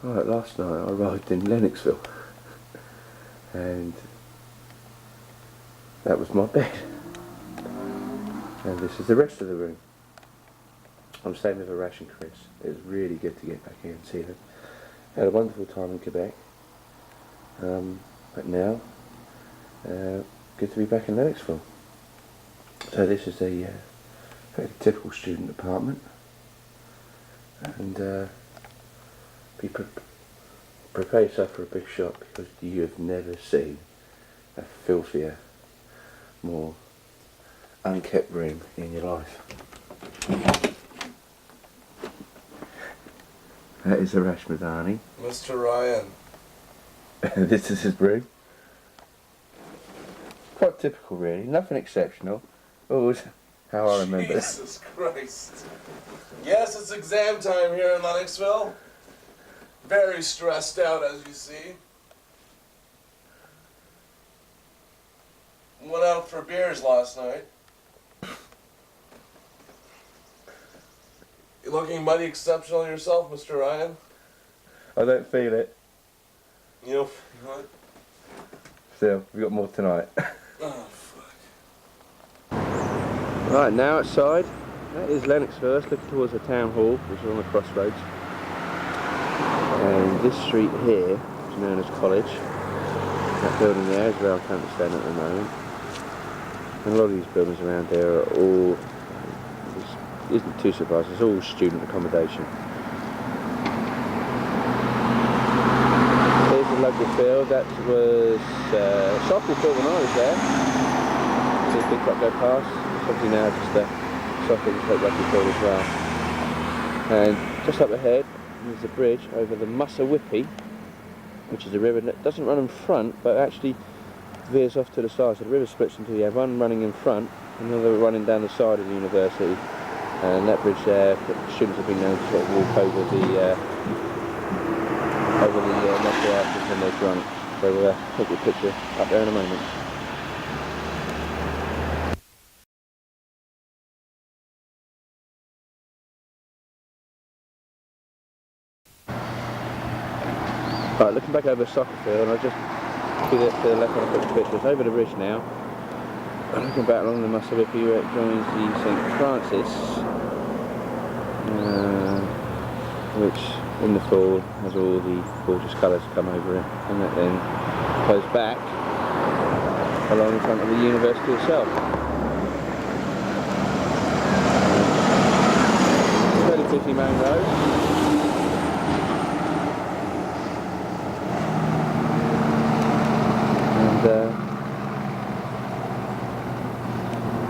Right, last night I arrived in Lennoxville and that was my bed, and this is the rest of the room. I'm staying with Arash and Chris. It was really good to get back here and see them. Had a wonderful time in Quebec, but now good to be back in Lennoxville. So this is a very typical student apartment, and prepare yourself for a big shock, because you have never seen a filthier, more unkept room in your life. That is Arash Madani. Mr. Ryan. This is his room. Quite typical really, nothing exceptional. Always how I remember. Jesus Christ. Yes, it's exam time here in Lennoxville. Very stressed out, as you see. Went out for beers last night. You looking mighty exceptional yourself, Mr. Ryan. I don't feel it. You know what? Still, we've got more tonight. Oh, fuck. Right, now outside, that is Lennoxville. Let's look towards the town hall, which is on the crossroads. And this street here is known as College. That building there is where I'm currently staying at the moment. And a lot of these buildings around there are all, which isn't too surprising, it's all student accommodation. Here's the lovely field. That was a soccer field when I was there. See a big truck go past. It's obviously now just a soccer and rugby field as well. And just up ahead there's a bridge over the Musawippi, which is a river that doesn't run in front but actually veers off to the side. So the river splits into, you have one running in front and another running down the side of the university. And that bridge there, students have been known to sort of walk over the metal arches when they're drunk. So we'll take a picture up there in a moment. Right, looking back over the soccer field, I'll just to the left when I put the pictures. Over the bridge now. I'm looking back along the Musawippi where it joins the St. Francis, which in the fall has all the gorgeous colours come over it, and it then goes back along in front of the university itself. Fairly busy main road.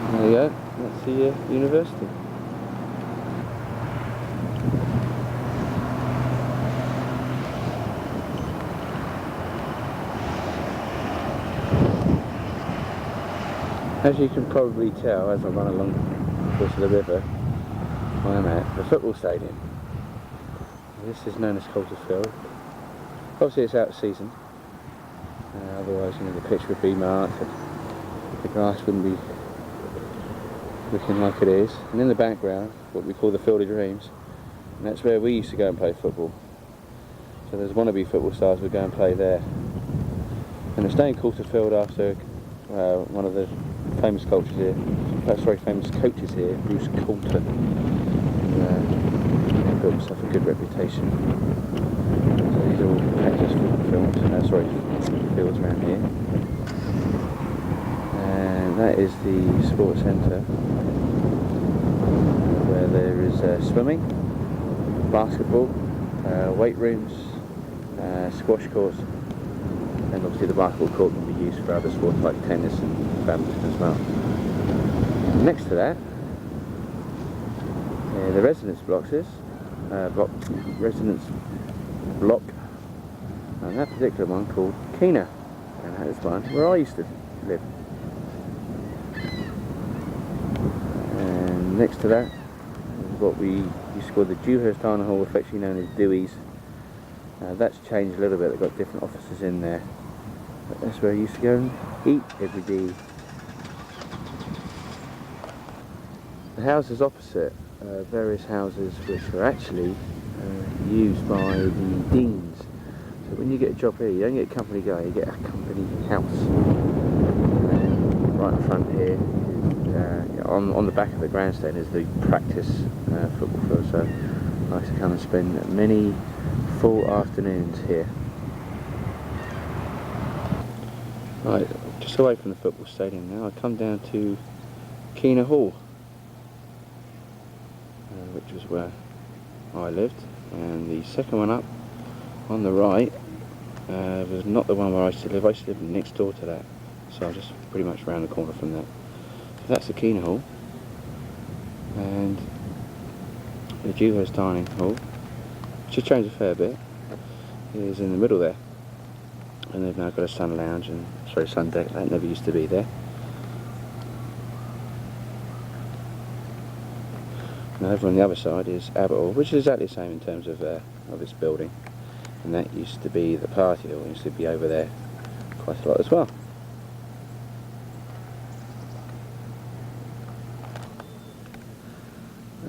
There you go, that's the university. As you can probably tell as I run along the course of the river, I am at the football stadium. This is known as Coulter Field. Obviously it's out of season. Otherwise, you know, the pitch would be marked and the grass wouldn't be looking like it is. And in the background, what we call the Field of Dreams, and that's where we used to go and play football. So there's wannabe football stars who go and play there. And it's named Coulter Field after one of the famous coaches here, famous coaches here, Bruce Coulter. He built himself a good reputation. So these are all practice fields around here. And that is the sports centre, where there is swimming, basketball, weight rooms, squash courts, and obviously the basketball court can be used for other sports like tennis and badminton as well. Next to that, the residence blocks is residence block, and that particular one called Kena, and that is one where I used to live. And next to that is what we used to call the Dewhurst Dining Hall, affectionately known as Dewey's. That's changed a little bit, they've got different offices in there, but that's where I used to go and eat every day. The houses opposite, various houses which are actually used by the deans. So when you get a job here, you don't get a company guy, you get a company house. Right in front here, on the back of the grandstand is the practice football field. So I like to come and spend many full afternoons here. Right, just away from the football stadium now, I come down to Keener Hall, which was where I lived, and the second one up on the right was not the one where I used to live. I used to live next door to that, so I'm just pretty much round the corner from that. So that's the Keener Hall, and the Dewhurst Dining Hall, which has changed a fair bit, is in the middle there, and they've now got a sun lounge and sun deck. That never used to be there. Now over on the other side is Abbott Hall, which is exactly the same in terms of its building, and that used to be the party hall. It used to be over there quite a lot as well.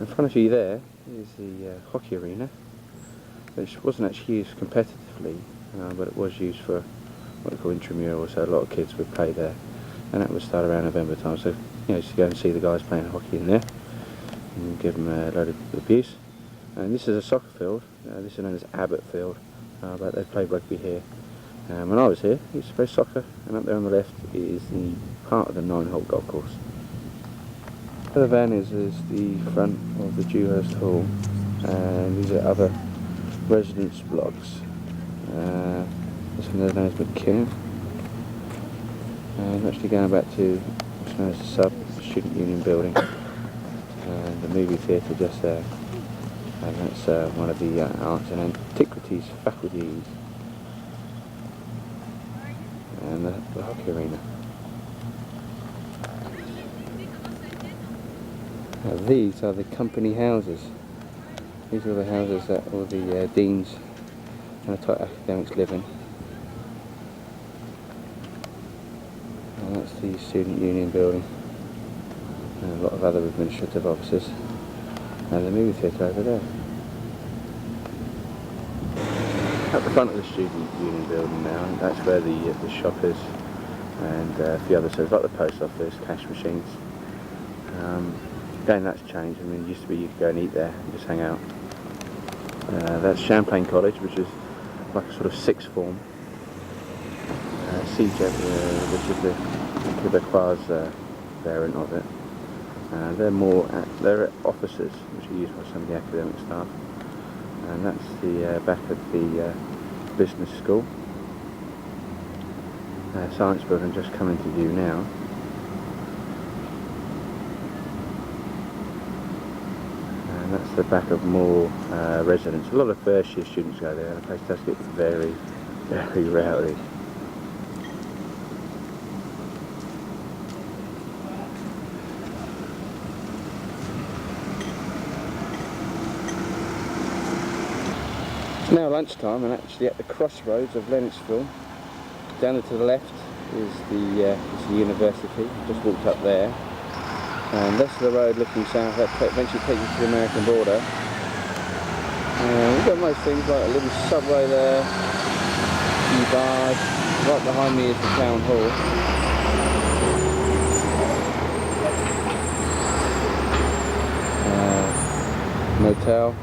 In front of you there is the hockey arena, which wasn't actually used competitively, but it was used for what we call intramural, so a lot of kids would play there, and that would start around November time. So used to go and see the guys playing hockey in there and give them a load of abuse. And this is a soccer field. This is known as Abbott Field, but they play rugby here. When I was here, I used to play soccer, and up there on the left is the part of the 9-hole golf course. The van is the front of the Dewhurst Hall, and these are other residence blocks. This one is known as McKinnon, and I'm actually going back to what's known as the Sub Student Union building, and the movie theatre just there, and that's one of the arts and antiquities faculties, and the hockey arena. Now these are the company houses. These are the houses that all the deans and the top academics live in. And that's the student union building, and a lot of other administrative offices, and the movie theatre over there. At the front of the student union building now, that's where the shop is, and a few other services like the post office, cash machines. Again, that's changed. I mean, it used to be you could go and eat there and just hang out. That's Champlain College, which is like a sort of sixth form. CJEP, which is the Quebecois variant of it. They're offices, which are used by some of the academic staff. And that's the back of the business school. Science building just coming to view now. And that's the back of more residents. A lot of first year students go there, and the place does get very, very rowdy. It's now lunchtime, and actually at the crossroads of Lennoxville. Down to the left is the university. Just walked up there. And this is the road looking south, that eventually takes you to the American border. We've got most things like a little subway there, a few bars. Right behind me is the town hall. Motel.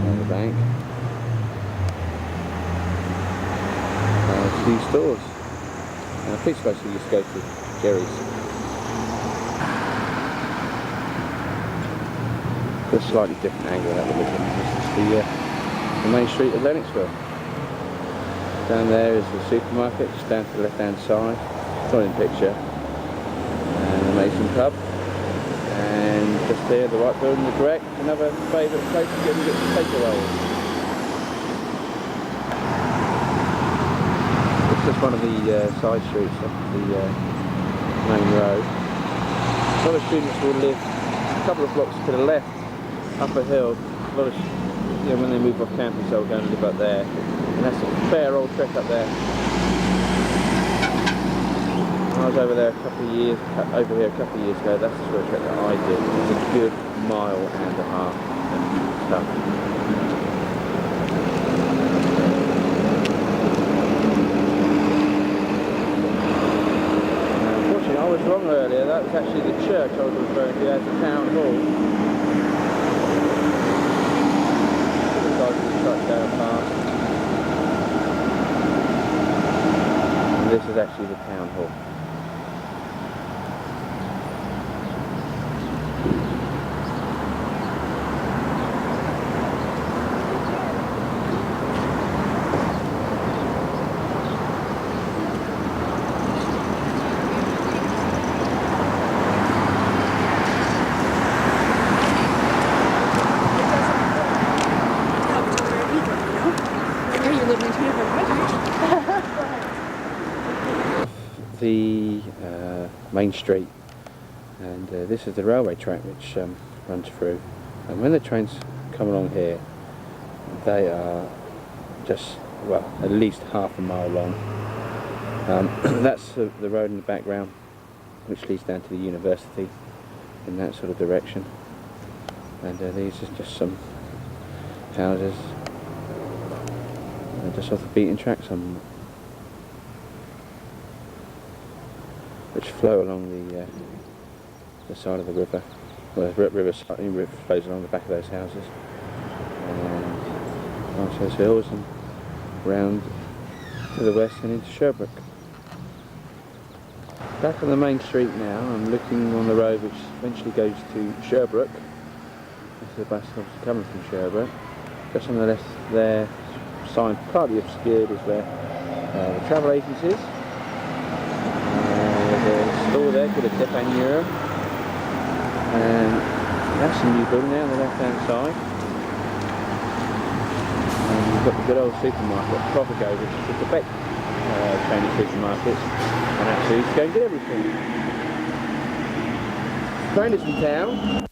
And the bank. And a few stores. And I think supposed to just go to Jerry's. A slightly different angle that we're looking at. This is the main street of Lennoxville. Down there is the supermarket, just down to the left hand side. Not in the picture. And the Mason pub. And just there, the right building, the Grec, another favourite place to get some takeaways. Just one of the side streets off the main road. A lot of students will live a couple of blocks to the left, up a hill. A lot of, when they move off campus, they'll go and live up there, and that's a fair old trek up there. I was over there a couple of years, ago. That's the sort of trek that I did. It was a good mile and a half and stuff. Unfortunately, I was wrong earlier. That was actually the church I was referring to as the town hall. The guys with the truck going past. And this is actually the town hall. The main street, and this is the railway track which runs through, and when the trains come along here they are just, well, at least half a mile long. That's the road in the background which leads down to the university in that sort of direction, and these are just some houses just off the beaten track, some which flow along the side of the river. Well, the river flows along the back of those houses, and past those hills and round to the west and into Sherbrooke. Back on the main street now, I'm looking on the road which eventually goes to Sherbrooke. This is the bus obviously coming from Sherbrooke. Just on the left there, sign partly obscured, is where the travel agency is. There's a store there called a Dépanneur, and that's a new building there on the left hand side. And you've got the good old supermarket, Provigo, which is the Quebec chain of supermarkets, and actually you can go and get everything. Trainers in town.